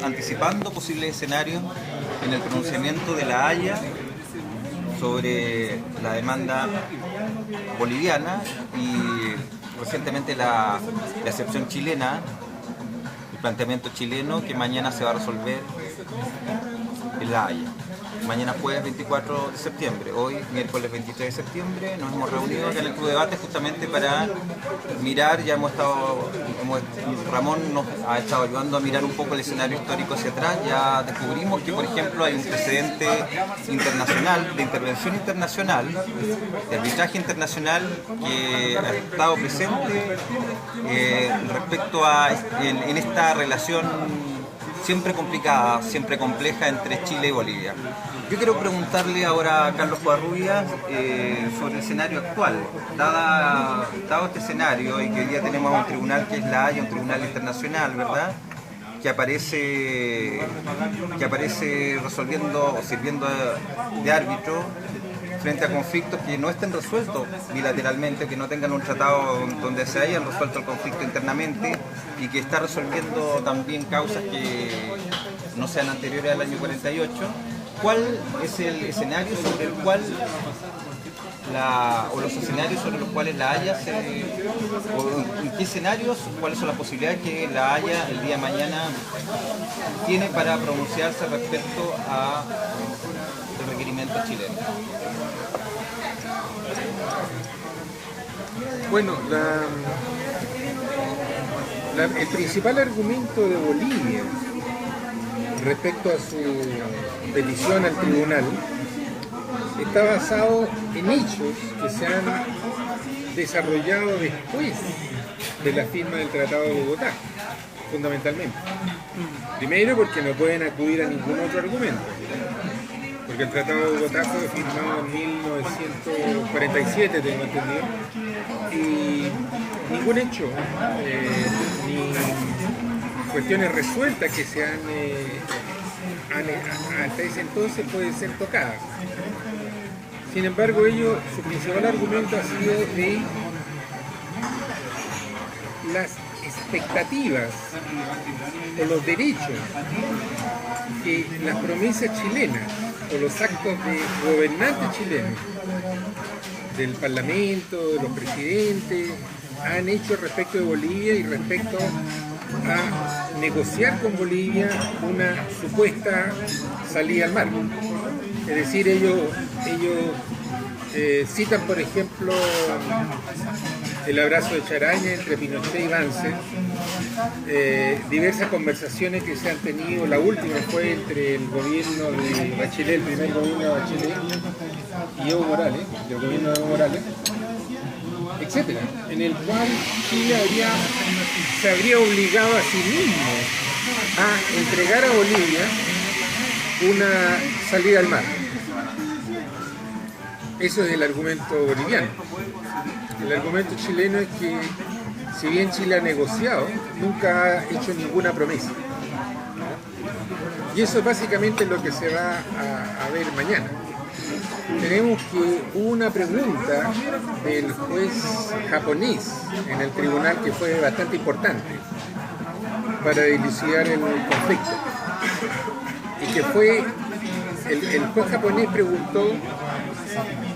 anticipando posibles escenarios en el pronunciamiento de La Haya sobre la demanda boliviana y recientemente la excepción chilena, el planteamiento chileno que mañana se va a resolver en La Haya. Mañana jueves 24 de septiembre, hoy miércoles 23 de septiembre, nos hemos reunido acá en el Club de Debate justamente para mirar, Ramón nos ha estado ayudando a mirar un poco el escenario histórico hacia atrás. Ya descubrimos que, por ejemplo, hay un precedente internacional, de intervención internacional, de arbitraje internacional que ha estado presente respecto a en esta relación siempre complicada, siempre compleja entre Chile y Bolivia. Yo quiero preguntarle ahora a Carlos Covarrubias sobre el escenario actual. Dado este escenario y que hoy día tenemos un tribunal que es La Haya, un tribunal internacional, ¿verdad?, que aparece resolviendo o sirviendo de árbitro frente a conflictos que no estén resueltos bilateralmente, que no tengan un tratado donde se hayan resuelto el conflicto internamente y que está resolviendo también causas que no sean anteriores al año 48. ¿Cuál es el escenario sobre el cual o los escenarios sobre los cuales La Haya en qué escenarios, cuáles son las posibilidades que La Haya el día de mañana tiene para pronunciarse respecto a el requerimiento chileno? Bueno, el principal argumento de Bolivia respecto a su petición al tribunal está basado en hechos que se han desarrollado después de la firma del Tratado de Bogotá, fundamentalmente. Primero, porque no pueden acudir a ningún otro argumento, porque el Tratado de Bogotá fue firmado en 1947, tengo entendido, y ningún hecho, ni cuestiones resueltas que se han hasta ese entonces pueden ser tocadas. Sin embargo, su principal argumento ha sido de las expectativas o los derechos que las promesas chilenas o los actos de gobernantes chilenos, del Parlamento, de los presidentes, han hecho respecto de Bolivia y respecto a negociar con Bolivia una supuesta salida al mar. Es decir, ellos citan, por ejemplo, el abrazo de Charaña entre Pinochet y Banzer, diversas conversaciones que se han tenido. La última fue entre el gobierno de Bachelet, el primer gobierno de Bachelet, y Evo Morales, del gobierno de Evo Morales, etcétera, en el cual Chile se habría obligado a sí mismo a entregar a Bolivia una salida al mar. Eso es el argumento boliviano. El argumento chileno es que, si bien Chile ha negociado, nunca ha hecho ninguna promesa. Y eso es básicamente lo que se va a ver mañana. Tenemos que hubo una pregunta del juez japonés en el tribunal que fue bastante importante para dilucidar el conflicto. Y que fue, el juez japonés preguntó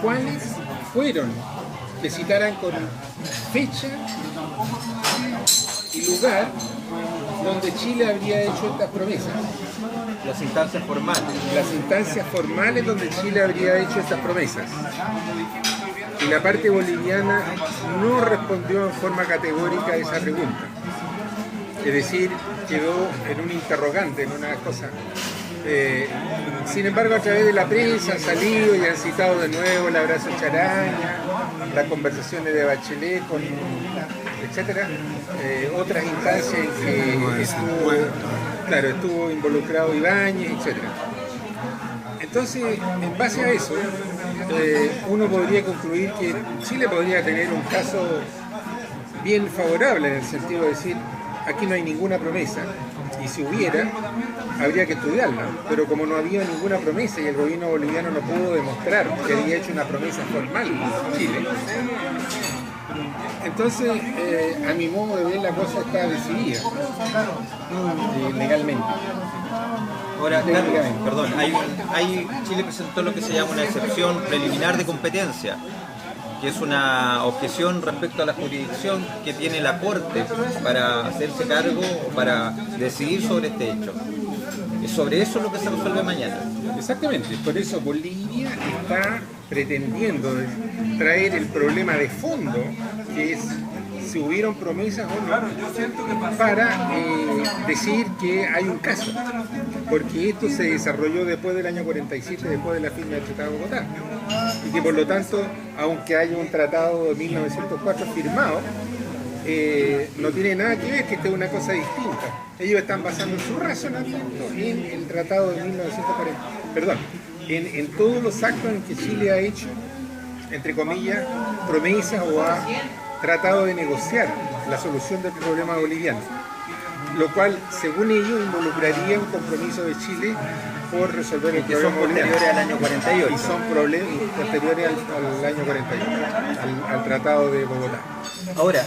cuáles fueron, que citaran con fecha y lugar donde Chile habría hecho estas promesas. Las instancias formales. Las instancias formales donde Chile habría hecho estas promesas. Y la parte boliviana no respondió en forma categórica a esa pregunta. Es decir, quedó en un interrogante, en una cosa. Sin embargo, a través de la prensa han salido y han citado de nuevo el abrazo de Charaña, las conversaciones de Bachelet, etcétera, otras instancias en que estuvo involucrado Ibáñez, etcétera. Entonces, en base a eso, uno podría concluir que Chile podría tener un caso bien favorable, en el sentido de decir, aquí no hay ninguna promesa, y si hubiera, habría que estudiarla, pero como no había ninguna promesa y el gobierno boliviano no pudo demostrar que había hecho una promesa formal en Chile, Entonces, a mi modo de ver, la cosa está decidida legalmente. Ahora, Carlos, perdón, Chile presentó lo que se llama una excepción preliminar de competencia, que es una objeción respecto a la jurisdicción que tiene la Corte para hacerse cargo o para decidir sobre este hecho. Es sobre eso lo que se resuelve mañana. Exactamente, por eso Bolivia está pretendiendo traer el problema de fondo, que es si hubieron promesas o no, para decir que hay un caso, porque esto se desarrolló después del año 47, después de la firma del Tratado de Bogotá, y que por lo tanto, aunque haya un tratado de 1904 firmado, no tiene nada que ver, que esta es una cosa distinta. Ellos están basando su razonamiento en el tratado de 1940, perdón, en todos los actos en que Chile ha hecho, entre comillas, promesas o ha tratado de negociar la solución del problema boliviano, lo cual, según ellos, involucraría un compromiso de Chile por resolver el problema boliviano. Posteriores al año 48. Y son problemas posteriores al año 48, al Tratado de Bogotá. Ahora,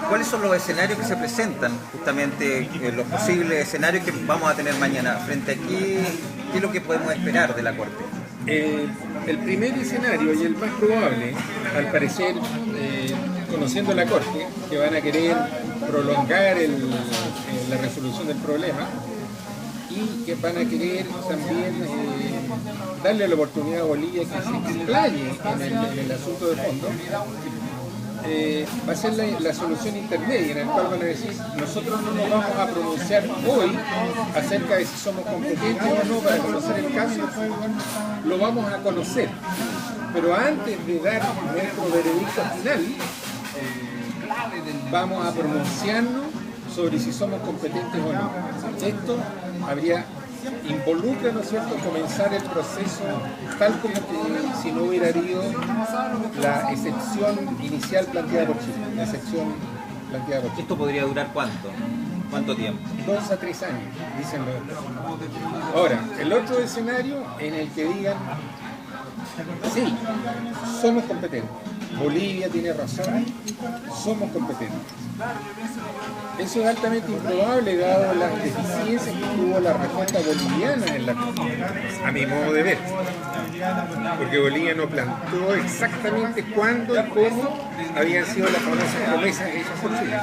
¿cuáles son los escenarios que se presentan? Justamente los posibles escenarios que vamos a tener mañana. Frente a qué es lo que podemos esperar de la Corte. El primer escenario y el más probable, al parecer, conociendo la Corte, que van a querer prolongar la resolución del problema y que van a querer también darle la oportunidad a Bolivia que se explaye en el asunto de fondo, va a ser la solución intermedia, en la cual van a decir: nosotros no nos vamos a pronunciar hoy acerca de si somos competentes o no para conocer el caso, lo vamos a conocer, pero antes de dar nuestro veredicto final, vamos a pronunciarnos sobre si somos competentes o no. Esto involucra, ¿no es cierto?, comenzar el proceso tal como que si no hubiera habido la excepción inicial planteada por Chile. La excepción planteada por Chile. ¿Esto podría durar cuánto? ¿Cuánto tiempo? 2 a 3 años, dicen los expertos. Ahora, el otro escenario en el que digan: sí, somos competentes, Bolivia tiene razón, somos competentes. Eso es altamente improbable dado las deficiencias que tuvo la respuesta boliviana en la Corte, a mi modo de ver. Porque Bolivia no planteó exactamente cuándo y cómo habían sido las famosas promesas hechas por Chile.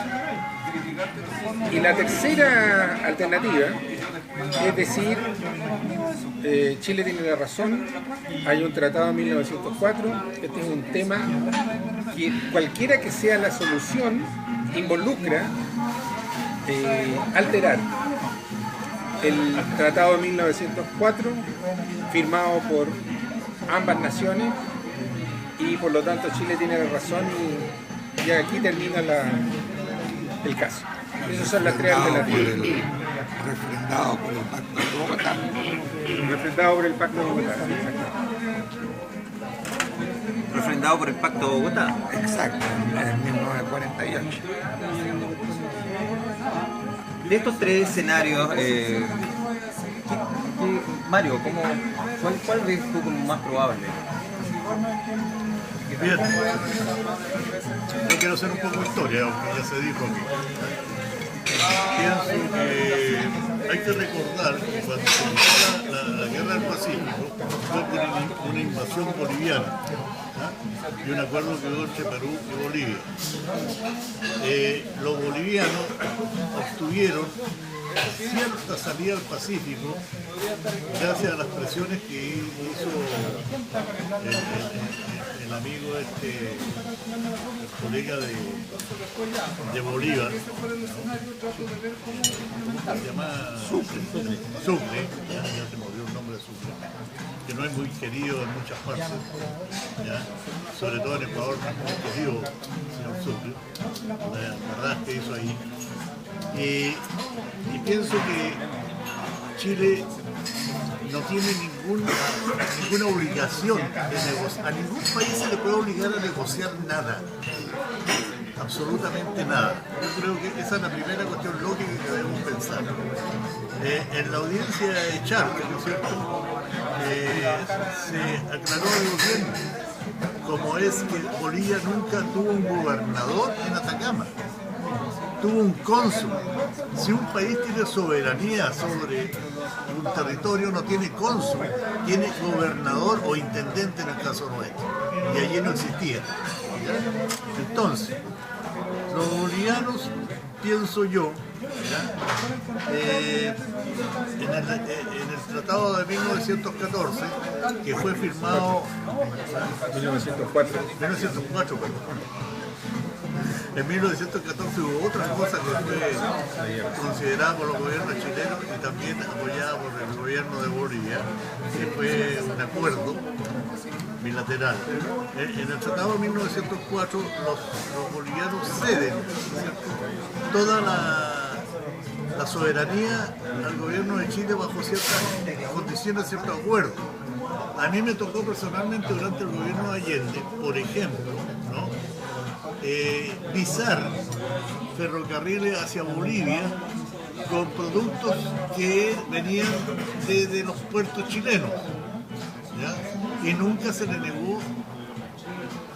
Y la tercera alternativa es decir, Chile tiene la razón, hay un tratado en 1904, este es un tema que cualquiera que sea la solución involucra alterar el tratado de 1904 firmado por ambas naciones y por lo tanto Chile tiene la razón y aquí termina el caso. Esas son las tres alternativas. Refrendado por el Pacto de Bogotá. Refrendado por el Pacto de Bogotá. Refrendado por el Pacto de Bogotá. Exacto, en 1948. De estos tres escenarios, Mario, ¿cuál ves tú como más probable? Bien, yo quiero hacer un poco de historia, aunque ya se dijo aquí. Pienso que hay que recordar que cuando se inició la guerra del Pacífico fue por una invasión boliviana, y un acuerdo quedó entre Perú y Bolivia. Los bolivianos obtuvieron cierta salida al Pacífico gracias a las presiones que hizo el amigo el colega de Bolívar, ¿cómo se llama? Sucre, ya se me olvidó el nombre de Sucre, que no es muy querido en muchas partes, ¿ya? Sobre todo en Ecuador no es muy querido el señor Sucre, la verdad que hizo ahí. Y pienso que Chile no tiene ninguna obligación de negociar. A ningún país se le puede obligar a negociar nada. Absolutamente nada. Yo creo que esa es la primera cuestión lógica que debemos pensar. En la audiencia de Charcas, ¿no es cierto?, se aclaró algo bien como es que Bolivia nunca tuvo un gobernador en Atacama, tuvo un cónsul. Si un país tiene soberanía sobre un territorio, no tiene cónsul, tiene gobernador o intendente en el caso nuestro, y allí no existía. ¿Ya? Entonces, los bolivianos, pienso yo, en el Tratado de 1914, que fue firmado 1904. 1904, perdón. En 1914 hubo otra cosa que fue considerada por los gobiernos chilenos y también apoyada por el gobierno de Bolivia, que fue un acuerdo bilateral. En el Tratado de 1904 los bolivianos ceden, ¿cierto?, toda la soberanía al gobierno de Chile bajo ciertas condiciones, ciertos acuerdos. A mí me tocó personalmente durante el gobierno de Allende, por ejemplo, ¿no?, visar ferrocarriles hacia Bolivia con productos que venían de los puertos chilenos, ¿ya? Y nunca se le negó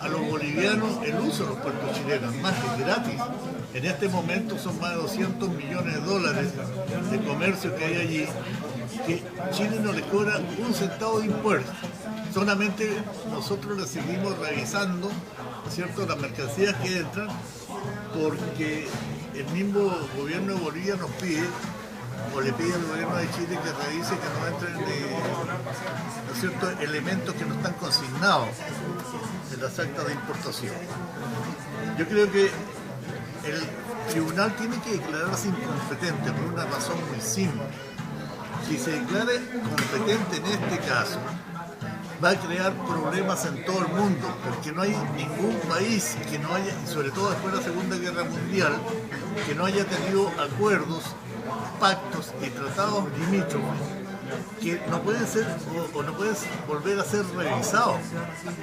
a los bolivianos el uso de los puertos chilenos, más que gratis. En este momento son más de 200 millones de dólares de comercio que hay allí, que Chile no le cobra un centavo de impuestos. Solamente nosotros le seguimos revisando, ¿cierto?, las mercancías que entran, porque el mismo gobierno de Bolivia nos pide, o le pide al gobierno de Chile que revise que no entren ¿no es cierto?, elementos que no están consignados en las actas de importación. Yo creo que el tribunal tiene que declararse incompetente por una razón muy simple. Si se declara competente en este caso, va a crear problemas en todo el mundo, porque no hay ningún país que no haya, y sobre todo después de la Segunda Guerra Mundial, que no haya tenido acuerdos, pactos y tratados limítrofes que no pueden ser o no pueden volver a ser revisados.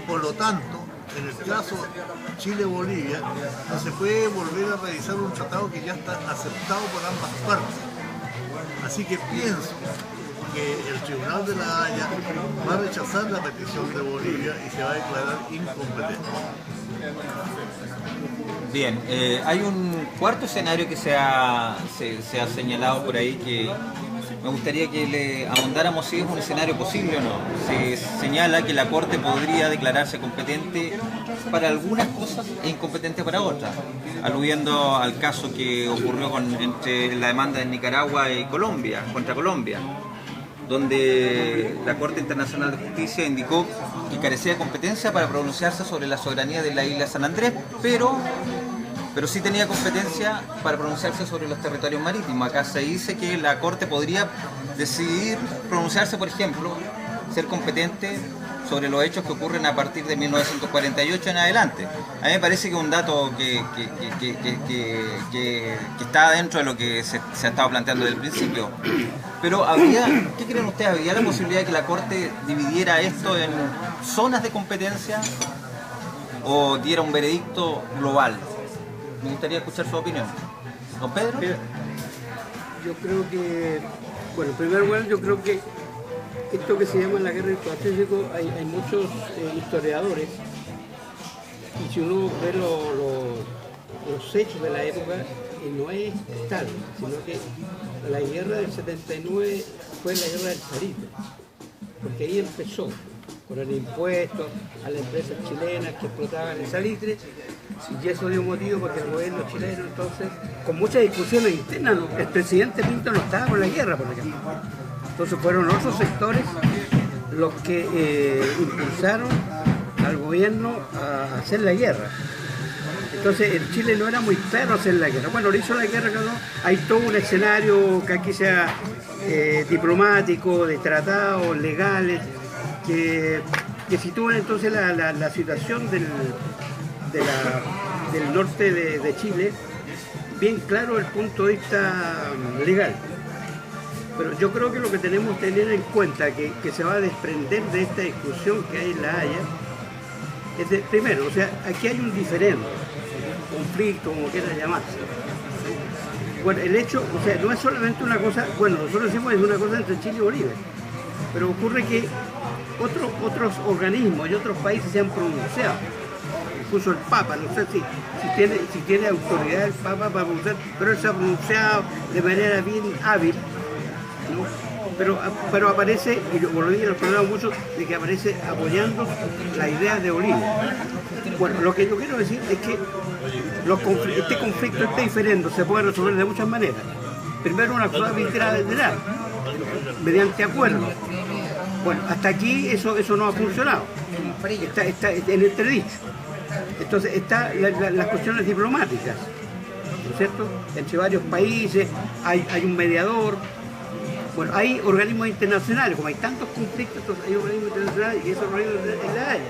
Por lo tanto, en el caso Chile-Bolivia, no se puede volver a revisar un tratado que ya está aceptado por ambas partes. Así que pienso que el Tribunal de la Haya va a rechazar la petición de Bolivia y se va a declarar incompetente. Bien, hay un cuarto escenario que se ha señalado por ahí, que me gustaría que le ahondáramos si es un escenario posible o no. Se señala que la Corte podría declararse competente para algunas cosas e incompetente para otras, aludiendo al caso que ocurrió entre la demanda de Nicaragua y Colombia, contra Colombia, donde la Corte Internacional de Justicia indicó que carecía de competencia para pronunciarse sobre la soberanía de la isla de San Andrés, pero sí tenía competencia para pronunciarse sobre los territorios marítimos. Acá se dice que la Corte podría decidir pronunciarse, por ejemplo, ser competente sobre los hechos que ocurren a partir de 1948 en adelante. A mí me parece que es un dato que está dentro de lo que se ha estado planteando desde el principio. Pero ¿qué creen ustedes? ¿Habría la posibilidad de que la Corte dividiera esto en zonas de competencia o diera un veredicto global? Me gustaría escuchar su opinión. ¿Don Pedro? Mira, yo creo que, bueno, en primer lugar, yo creo que esto que se llama la guerra del Pacífico, hay muchos historiadores, y si uno ve los hechos de la época, no es tal, sino que la guerra del 79 fue la guerra del salitre, porque ahí empezó, con el impuesto a las empresas chilenas que explotaban el salitre, y eso dio motivo para que el gobierno chileno, entonces, con muchas discusiones internas, el presidente Pinto no estaba con la guerra, por ejemplo. Entonces fueron otros sectores los que impulsaron al gobierno a hacer la guerra. Entonces en Chile no era muy claro hacer la guerra. Bueno, lo hizo la guerra, ¿no? Hay todo un escenario que aquí sea diplomático, de tratados legales, que sitúan entonces la situación del norte de Chile bien claro desde el punto de vista legal. Pero yo creo que lo que tenemos que tener en cuenta que se va a desprender de esta discusión que hay en La Haya es primero, o sea, aquí hay un diferendo, un conflicto, como quieran llamarse. Bueno, el hecho, o sea, no es solamente una cosa, bueno, nosotros decimos es una cosa entre Chile y Bolivia, pero ocurre que otros organismos y otros países se han pronunciado. Incluso el Papa, no sé si tiene autoridad el Papa para pronunciar, pero él se ha pronunciado de manera bien hábil, ¿no? Pero aparece, y lo hemos hablado mucho, de que aparece apoyando la idea de Bolivia. Bueno, lo que yo quiero decir es que este conflicto, este diferendo, se puede resolver de muchas maneras. Primero, una cosa bilateral, mediante acuerdo. Bueno, hasta aquí eso no ha funcionado. Está en entredicho. Entonces, están las cuestiones diplomáticas, ¿no es cierto? Entre varios países, hay un mediador. Bueno, hay organismos internacionales, como hay tantos conflictos, entonces hay organismos internacionales y esos organismos en La Haya.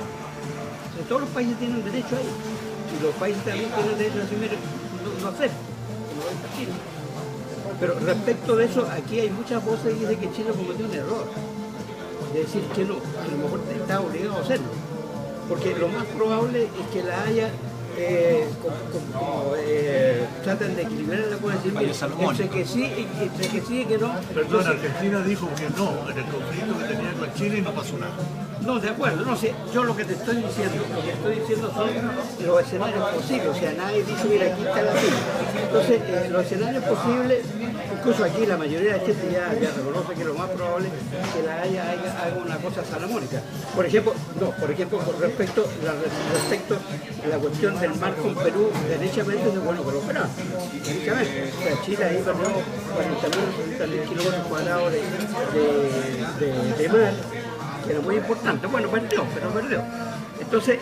Todos los países tienen derecho a ello. Y los países también tienen derecho a asumir, no hacer, como lo está Chile. Pero respecto de eso, aquí hay muchas voces que dicen que Chile cometió un error. De decir que no, que a lo mejor está obligado a hacerlo. Porque lo más probable es que La Haya tratan de equilibrar la cosa, entre que sí y que no. Perdón, Argentina dijo que no, en el conflicto que tenía con Chile y no pasó nada. No, de acuerdo, no sé, yo lo que estoy diciendo son los escenarios posibles, o sea, nadie dice, mira, aquí está la fila. Entonces, los escenarios posibles, incluso aquí la mayoría de la gente ya reconoce que lo más probable es que La Haya haga una cosa salomónica. Por ejemplo, con respecto a la cuestión del mar con Perú, derechamente se bueno colocar. Derechamente. O sea, Chile ahí perdió 40.000 kilómetros cuadrados de mar, que era muy importante. Bueno, perdió. Entonces,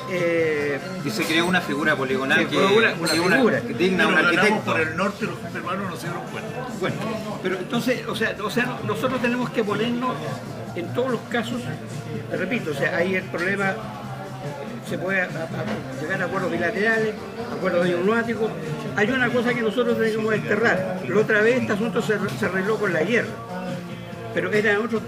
y se creó una figura poligonal una figura digna de un arquitecto. Por el norte los peruanos no se dieron cuenta. bueno, pero entonces, o sea, nosotros tenemos que ponernos en todos los casos, te repito, o sea, ahí el problema se puede llegar a acuerdos bilaterales, acuerdos diplomáticos. Hay una cosa que nosotros tenemos que desterrar. La otra vez este asunto se arregló con la guerra, pero eran otros